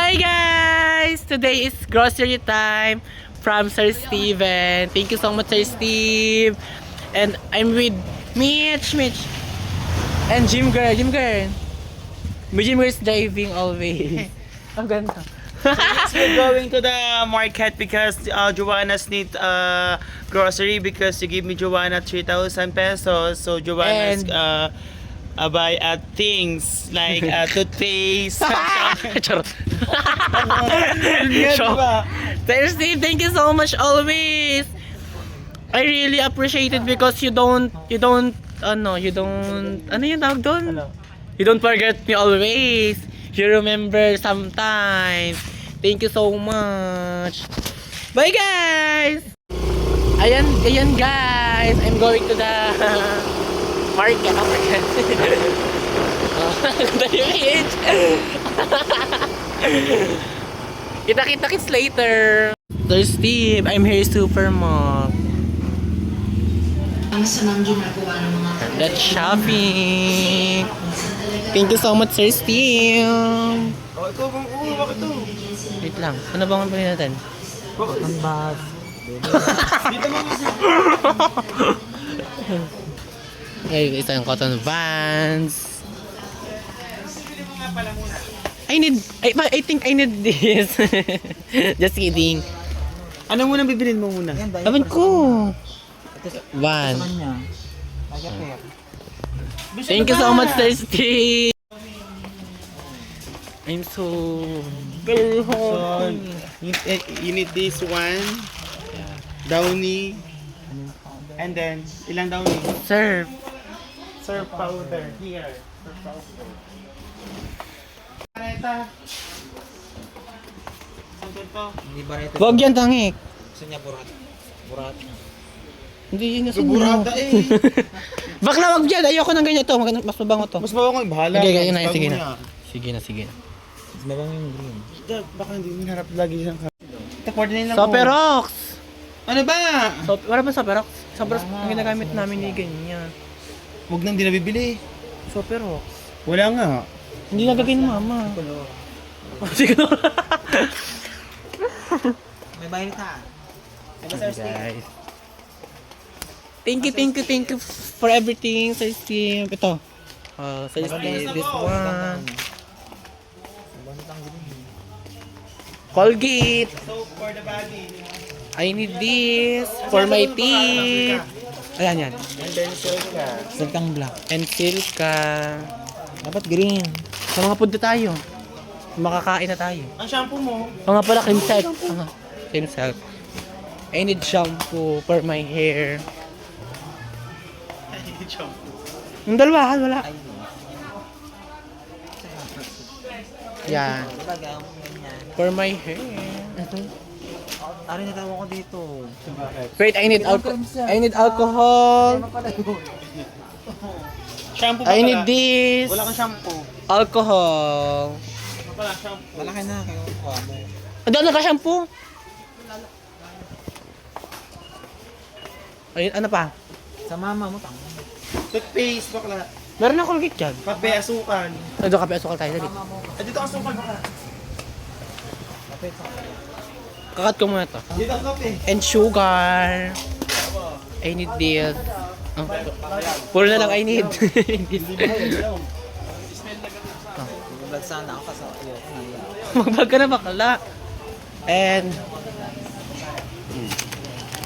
Hi guys! Today is grocery time from Sir Steven. Thank you so much, Sir Steve. And I'm with Mitch, and Jim Girl. Jim Girl is driving always. Ang ganda. Yes, we're going to the market because Joanna's need grocery because you give me Joanna 3,000 pesos. So Joanna's buy things like toothpaste. Charot. Sir Steve, thank you so much always. I really appreciate it because you don't yung tawag doon? You don't forget me always. You remember sometimes. Thank you so much. Bye guys. Ayan guys. I'm going to the market. Kita kits later. Sir Steve, I'm here Supermart. Ang samang ginagawa ng mga Let's shopping. Thank you so much, Sir Steve. Bakit to? Wait lang. Ano bang ang pili natin? Ang bag. Ay, ito yung cotton vans. I think I need this. Just kidding. Ano muna bibilin mo muna? Aban ko. Van. Thank you so much, Sir Steve. I'm so very So, hungry. you need this one. Downy. And then, ilang downy? Sir, Surf powder. Here. Surf powder. Bareta. Saan to? Hindi ba ito? wag yan tangik. Gusto niya burat. Burat. Hindi yun yung Burata eh. Bakla, wag dyan. Ayoko ng ganyan to. Mas mabango to. Mas bawa ko, bahala. Okay, ganyan na. Mas Sige bago na. Sige na. Mas mabang yung green. niya. Baka hindi minarap lagi siyang ito, coordinate lang Super ko. Rocks. Ano ba? Wala ba Super Rocks? Super Rocks ang ginagamit namin ni ganyan. Huwag nang di nabibili. Super Rocks. Wala nga. Hindi nagagay ni Mama. Sige na. May bayan ta. Guys. Thank you for everything, Sir Steve. Ito. Sir Steve, this one. Colgate. So, for the body. I need this for my teeth. Ayan. And then, Silka. Silkang black. And Silka. Dapat green. Sa mga food na tayo. Makakain na tayo. Ang shampoo mo? O nga pala, cream silk. Cream silk. I need shampoo for my hair. Shampoo. Yung dalawa, wala. Yan. Diba gawin mo ganyan? For my hair. Ito. Tari natawa ko dito. Wait, I need alcohol. Shampoo ba I pala? need this. Wala kang shampoo. Alcohol. Ano pala, shampoo? Malaki na kayo kuha mo. Ano ka shampoo? Ayun, ano pa? Sa mama mo tang. Toothpaste, bakla. Meron na Colgate dyan. Kape, asukal. Ito, kape asukal tayo. Dali. Dito ang asukal, bakla. Kakat ko muna to. Dito ang kape. And sugar. I need this. Puro na lang I need. Vlog sana ako kasi iyo. Magbag ka na bakla. And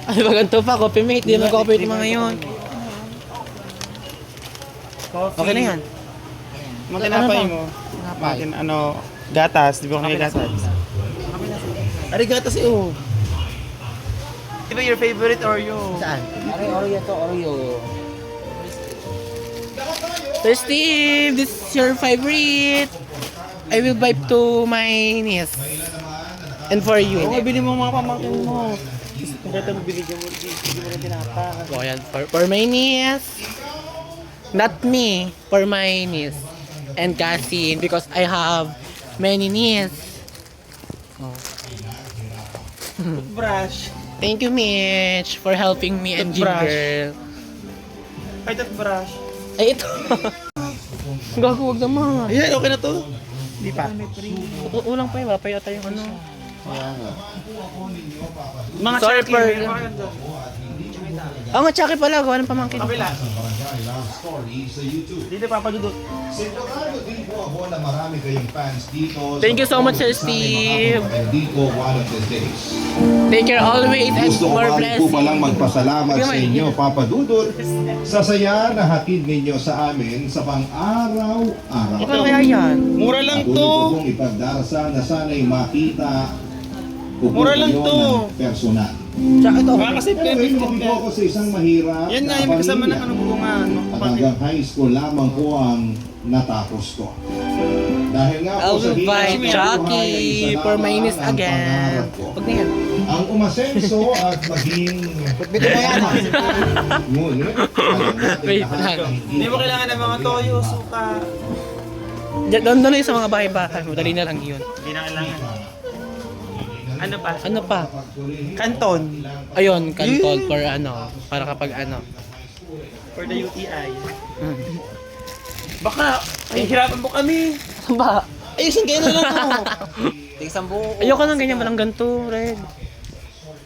ay, baganto pa, coffee mate. Di mag-coffee mate mga ngayon. Coffee. Okay na yan. Mga tinapay mo. Tinapay. Gatas. Di ba kung gatas? Ari, gatas eh, oh. Di ba your favorite Oreo? Saan? Ari Oreo to Oreo. Sir Steve, this is your favorite. I will buy to my niece. And for you. Oo, bili mo mga pamangkin mo. Kaya mo binigyan mo na tinapay. So, ayan, for my niece. Not me, for my niece. And cousin, because I have many nieces. Oh. Toothbrush. Thank you, Mitch, for helping me and Toothbrush. Ginger. Ay, toothbrush. Ay, ito. Gago, wag naman. Ayan, okay na to. Di pa. Ulang pa yun, wala pa yata yung ano. Mga Sorry, Cherokee. per- meron pa kayo doon. Nga, Chucky pala, gawa ng pamangkin. Kabila. Love Story sa YouTube. Dito papadudot. Sigurado din po ako na marami kayong fans dito. Thank you so much, Sir Steve. Dito one of these days. Take care always and Gusto ko more bali po palang blessings. magpasalamat sa inyo, Papa Dudut, sa saya na hatid ninyo sa amin sa pang-araw-araw. Ikaw kaya yan? Mura lang Patuloy to. ko pong ipagdarasal na sana'y makita ko po Mura lang kayo to. ng personal. Tsaka ito. Baka kasi Pero hindi po ako sa isang mahirap yan nga, na yung may kasama ng pamilya. ano bungan. At hanggang high school lamang po ang natapos ko. Dahil nga po I'll sa hirap invite ng Chucky buhay ay isa for lamang mainis ang again. pangarap ko. Huwag na yan. Ang umasenso at maging Bito mo yan ah. ngunit alam natin Wait lahat lang. na Hindi mo kailangan ng mga toyo, suka. Doon na yun sa mga bahay-bahay. Madali na lang yun. Hindi na kailangan. Ano pa? Ano pa? Kanton. Ayun, kantol for ano. Para kapag ano. For the UTI. Baka, ay, hirapan mo kami. Ba? Ayusin kayo na lang ako. Tig sambu. Ayoko nang ganyan, walang ganito, Red.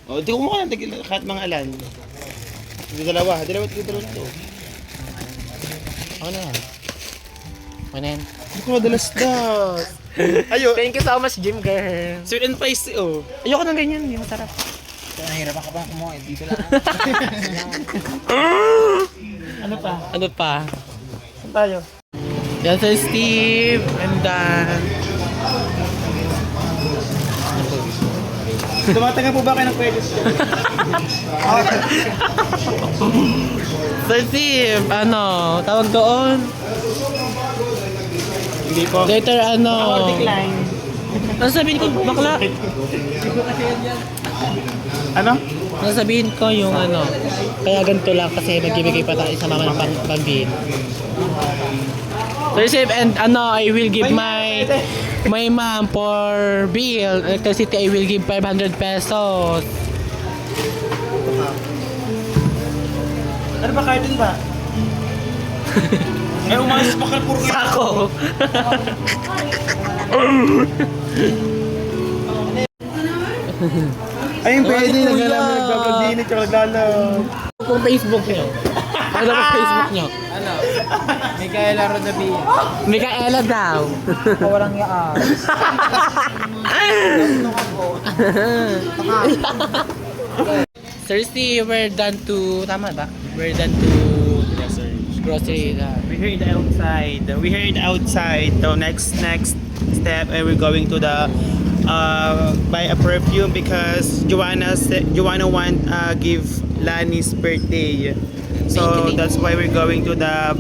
O, di ko mukha ng kahit mga alan. Dalawa to. Ako na yan. Ako na yan. Hindi ko madalas-das. Ayo, Thank you so much, Jim Girl. sweet and spicy, oh. Ayoko nang ganyan, hindi masarap. Nahirapan ka pa kumuha. Dito lang. Ano pa? Ano pa? Saan tayo? Yan si Steve. I'm done. Tumatagal po ba kayo ng pwede? Sir Steve, ano, tawag doon. Hindi po. Later, ano. Decline. Ano sabihin ko, bakla? Ano? Ano sabihin ko yung ano. Kaya ganito lang kasi magbibigay pa tayo sa mama ng pambin. Sir Steve, and ano, I will give my mom for bill. Electricity, I will give 500 pesos. Ano ba carton ba? Ay, umayos pa ka puro Sako. Ayun, pwede. Nagbablog din. Tsaka naglalag. Kung Facebook nyo. Ano ba Facebook nyo? Ano? Micaela Rodabia. Micaela daw. Walang yaan. Sir Steve, we're done to... Tama ba? We're done to... Grocery. We heard outside. We heard outside. So next step, and we're going to the buy a perfume because Joanna want give Lani's birthday. So that's why we're going to the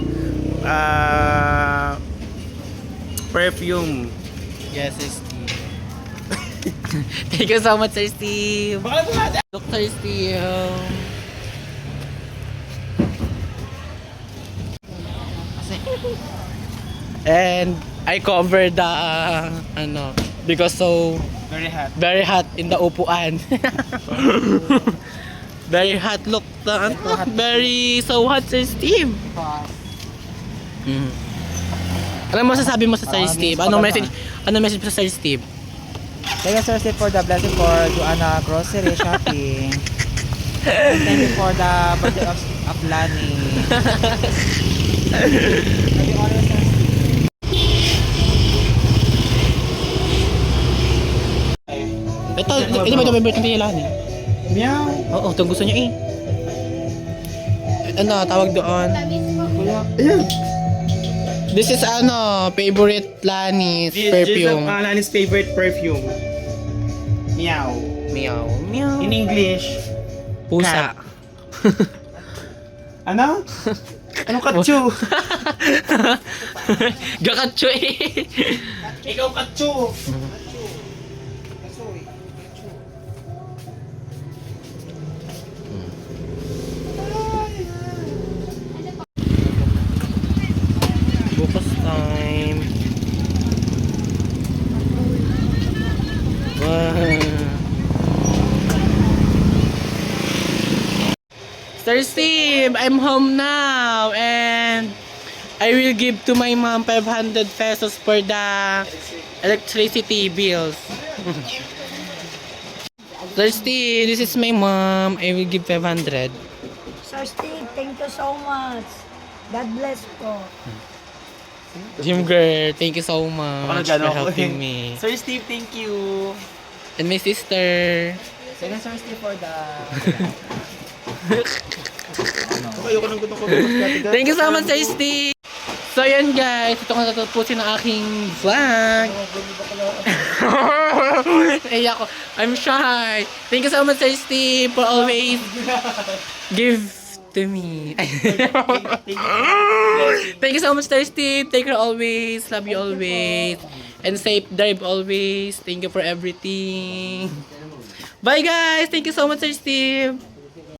perfume. Yes, Sir Steve. Thank you so much, Sir Steve. Baka po natin. Look, Sir Steve. And I covered the ano because so Very hot. very hot in the upuan. Very hot. Look, the, very so hot, Sir Steve. Mm. Ano masasabi mo sa Sir Steve? Anong message? Anong message mo sa Sir Steve? Thank you, Sir Steve, for the blessing for Joanna grocery shopping. And thank you for the birthday of Lani. Thank you always, Sir Steve. Ito ba yung birthday ni Lani? Meow. Oo, ito gusto niya eh. Ano, tawag doon? Ayan. This is ano, favorite Lani's perfume. Lani's favorite perfume. Meow. Meow, meow. In English. Pusa. Ano? Anong katsu? Gakatsu eh. Ikaw katsu. Bukas time. Wow. Sir Steve, I'm home now and I will give to my mom 500 pesos for the electricity bills. Sir Steve, this is my mom. I will give 500. Sir Steve, thank you so much. God bless po. Jim girl, thank you so much for Ano, helping me. Sir Steve, thank you. And my sister. Thank you, Sir Steve, for the... Ayoko nang gutong ko. Thank you so much, Sir Steve. So yun guys, ito ko natatapusin ang aking vlog. Ay ako, I'm shy. Thank you so much, Sir Steve, for always give to me. Thank you so much, Sir Steve. Take care always. Love you always. And safe drive always. Thank you for everything. Bye guys. Thank you so much, Sir Steve.